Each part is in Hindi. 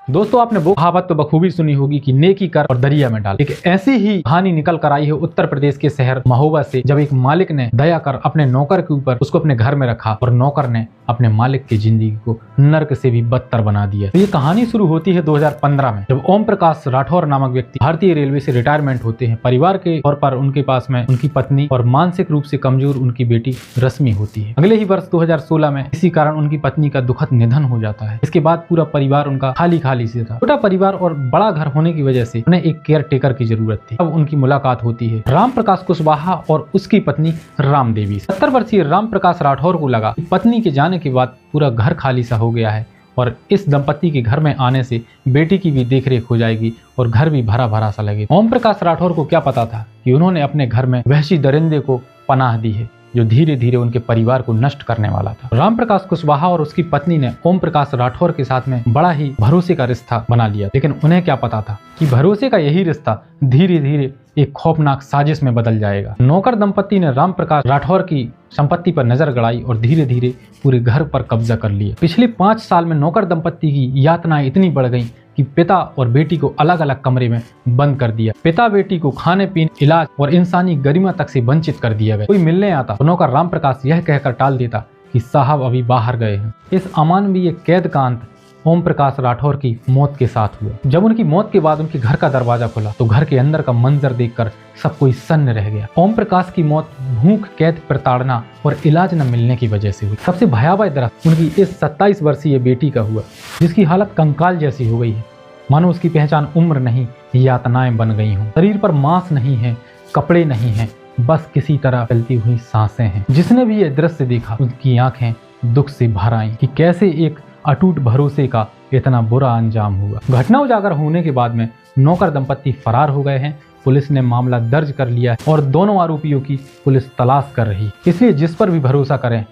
दोस्तों, आपने वो कहावत तो बखूबी सुनी होगी कि नेकी कर और दरिया में डाल। एक ऐसी ही कहानी निकल कर आई है उत्तर प्रदेश के शहर महोबा से, जब एक मालिक ने दया कर अपने नौकर के ऊपर उसको अपने घर में रखा और नौकर ने अपने मालिक की जिंदगी को नर्क से भी बदतर बना दिया। तो ये कहानी शुरू होती है 2015 में, जब ओम प्रकाश राठौर नामक व्यक्ति भारतीय रेलवे से रिटायरमेंट होते हैं। परिवार के तौर पर उनके पास में उनकी पत्नी और मानसिक रूप से कमजोर उनकी बेटी रश्मि होती है। अगले ही वर्ष 2016 में इसी कारण उनकी पत्नी का दुखद निधन हो जाता है। इसके बाद पूरा परिवार उनका खाली से था। छोटा परिवार और बड़ा घर होने की वजह से उन्हें एक केयर टेकर की जरूरत थी। अब उनकी मुलाकात होती है राम प्रकाश कुशवाहा और उसकी पत्नी राम देवी। 70 वर्षीय राम प्रकाश राठौर को लगा कि पत्नी के जाने के बाद पूरा घर खाली सा हो गया है और इस दंपत्ति के घर में आने से बेटी की भी देखरेख हो जाएगी और घर भी भरा भरा सा लगेगा। ओम प्रकाश राठौर को क्या पता था कि उन्होंने अपने घर में वहशी दरिंदे को पनाह दी है, जो धीरे धीरे उनके परिवार को नष्ट करने वाला था। राम प्रकाश कुशवाहा और उसकी पत्नी ने ओम प्रकाश राठौर के साथ में बड़ा ही भरोसे का रिश्ता बना लिया, लेकिन उन्हें क्या पता था कि भरोसे का यही रिश्ता धीरे धीरे एक खौफनाक साजिश में बदल जाएगा। नौकर दंपत्ति ने राम प्रकाश राठौर की संपत्ति पर नजर गड़ाई और धीरे धीरे पूरे घर पर कब्जा कर लिया। पिछले 5 साल में नौकर दंपत्ति की यातनाएं इतनी बढ़ गईं कि पिता और बेटी को अलग अलग कमरे में बंद कर दिया। पिता बेटी को खाने पीने, इलाज और इंसानी गरिमा तक से वंचित कर दिया गया। कोई मिलने आता तो नौकर राम प्रकाश यह कहकर टाल देता कि साहब अभी बाहर गए हैं। इस अमानवीय कैद का अंत ओम प्रकाश राठौर की मौत के साथ हुआ। जब उनकी मौत के बाद उनके घर का दरवाजा खुला तो घर के अंदर का मंजर देखकर सब कोई सन्न रह गया। ओम प्रकाश की मौत भूख, कैद, प्रताड़ना और इलाज न मिलने की वजह से हुई। सबसे भयावह दर्द उनकी इस 27 वर्षीय बेटी का हुआ, जिसकी हालत कंकाल जैसी हो गई है। मानो उसकी पहचान उम्र नहीं, यातनाएं बन गई हों। शरीर पर मांस नहीं है, कपड़े नहीं हैं, बस किसी तरह चलती हुई सांसें हैं। जिसने भी यह दृश्य देखा उसकी आंखें दुख से भर आईं कि कैसे एक अटूट भरोसे का इतना बुरा अंजाम हुआ। घटना उजागर होने के बाद में नौकर दंपत्ति फरार हो गए हैं। पुलिस ने मामला दर्ज कर लिया है और दोनों आरोपियों की पुलिस तलाश कर रही है। इसलिए जिस पर भी भरोसा करें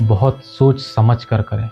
बहुत सोच समझ कर करें।